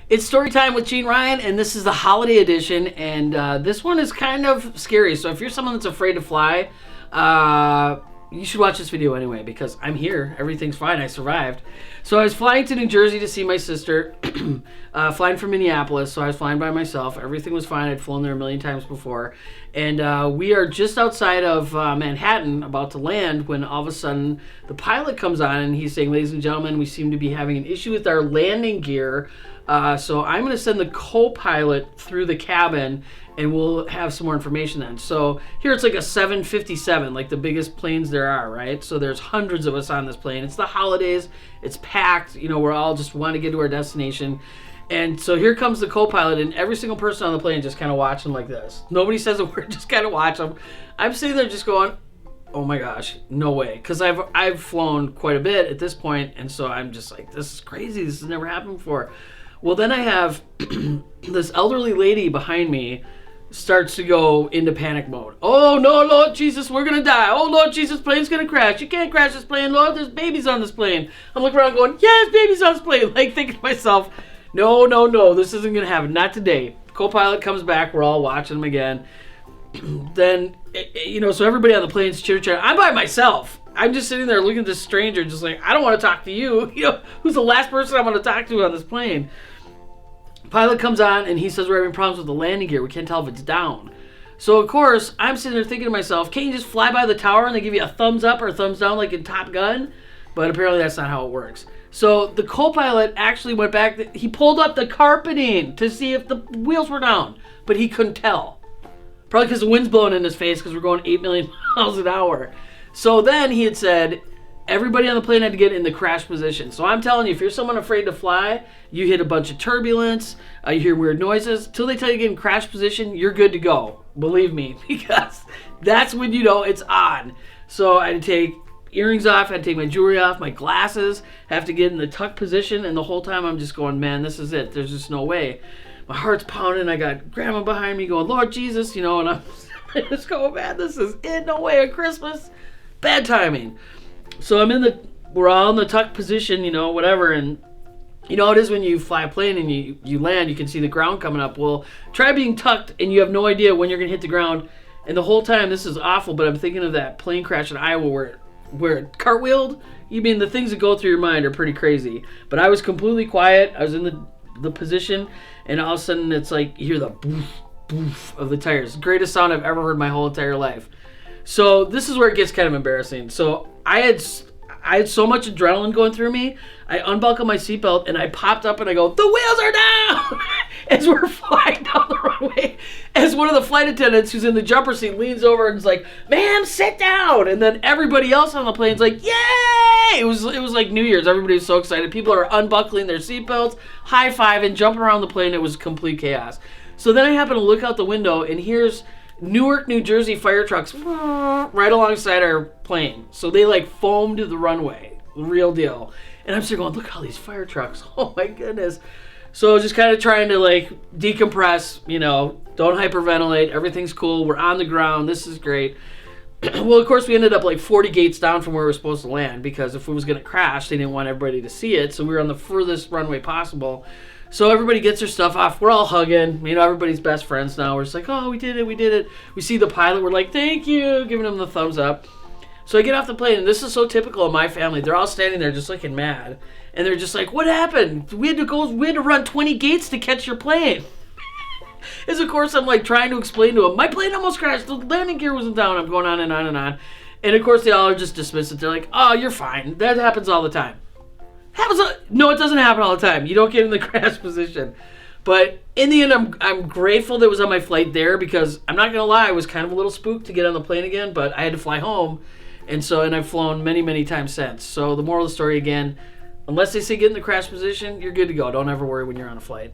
It's story time with Jeanne Ryan, and this is the holiday edition, and this one is kind of scary. So if you're someone that's afraid to fly, you should watch this video anyway, because I'm here. Everything's fine. I survived. So I was flying to New Jersey to see my sister, flying from Minneapolis, so I was flying by myself. Everything was fine. I'd flown there a million times before. And we are just outside of Manhattan, about to land, when all of a sudden the pilot comes on, and he's saying, "Ladies and gentlemen, we seem to be having an issue with our landing gear. So I'm going to send the co-pilot through the cabin, and we'll have some more information then." So here it's like a 757, like the biggest planes there are, right? So there's hundreds of us on this plane. It's the holidays. It's packed. You know, we're all just want to get to our destination. And so here comes the co-pilot, and every single person on the plane just kind of watching like this. Nobody says a word, just kind of watch them. I'm sitting there just going, oh my gosh, no way. Because I've flown quite a bit at this point, and so I'm just like, this is crazy. This has never happened before. Well, then I have this elderly lady behind me starts to go into panic mode. "Oh no, Lord Jesus, we're gonna die. Oh Lord Jesus, plane's gonna crash. You can't crash this plane, Lord. There's babies on this plane." I'm looking around going, "Yes, babies on this plane." Like thinking to myself, no, this isn't gonna happen. Not today. Co-pilot comes back. We're all watching him again. Then, so everybody on the plane's cheer-cheering. I'm by myself. I'm just sitting there looking at this stranger, just like, I don't want to talk to you. Who's the last person I want to talk to on this plane? Pilot comes on, and he says we're having problems with the landing gear. We can't tell if it's down. So, of course, I'm sitting there thinking to myself, can't you just fly by the tower and they give you a thumbs up or a thumbs down like in Top Gun? But apparently that's not how it works. So the co-pilot actually went back. He pulled up the carpeting to see if the wheels were down, but he couldn't tell. Probably because the wind's blowing in his face because we're going 8 million miles an hour. So then he had said everybody on the plane had to get in the crash position. So I'm telling you, if you're someone afraid to fly, you hit a bunch of turbulence, you hear weird noises, till they tell you to get in crash position, you're good to go. Believe me, because that's when you know it's on. So I had to take earrings off, I had to take my jewelry off, my glasses, have to get in the tuck position, and the whole time I'm just going, man, this is it. There's just no way. My heart's pounding. I got grandma behind me going, "Lord Jesus," and I'm just going, man, this is it. No way at Christmas. Bad timing. So we're all in the tuck position, whatever, and it is when you fly a plane and you land, you can see the ground coming up. Well, try being tucked and you have no idea when you're going to hit the ground. And the whole time, this is awful, but I'm thinking of that plane crash in Iowa where it cartwheeled. You mean the things that go through your mind are pretty crazy. But I was completely quiet. I was in the position, and all of a sudden it's like you hear the boof, boof of the tires. Greatest sound I've ever heard my whole entire life. So this is where it gets kind of embarrassing. So I had so much adrenaline going through me. I unbuckled my seatbelt and I popped up and I go, "The wheels are down!" As we're flying down the runway. As one of the flight attendants who's in the jumper seat leans over and is like, "Ma'am, sit down!" And then everybody else on the plane's like, "Yay!" It was like New Year's. Everybody was so excited. People are unbuckling their seatbelts, high-fiving, jumping around the plane. It was complete chaos. So then I happen to look out the window, and here's Newark, New Jersey fire trucks right alongside our plane. So they like foamed the runway. Real deal. And I'm still going, look at all these fire trucks. Oh my goodness. So just kind of trying to like decompress, don't hyperventilate. Everything's cool. We're on the ground. This is great. Well, of course, we ended up like 40 gates down from where we were supposed to land, because if it was going to crash, they didn't want everybody to see it. So we were on the furthest runway possible. So everybody gets their stuff off. We're all hugging. Everybody's best friends now. We're just like, "Oh, we did it. We see the pilot. We're like, "Thank you," giving him the thumbs up. So I get off the plane, and this is so typical of my family. They're all standing there just looking mad. And they're just like, "What happened? We had to run 20 gates to catch your plane." As of course I'm like trying to explain to them, my plane almost crashed. The landing gear wasn't down. I'm going on and on and on. And of course they all are just dismiss it. They're like, "Oh, you're fine. That happens all the time." No, it doesn't happen all the time. You don't get in the crash position. But in the end, I'm grateful that it was on my flight there, because I'm not going to lie, I was kind of a little spooked to get on the plane again, but I had to fly home. And I've flown many, many times since. So the moral of the story again, unless they say get in the crash position, you're good to go. Don't ever worry when you're on a flight.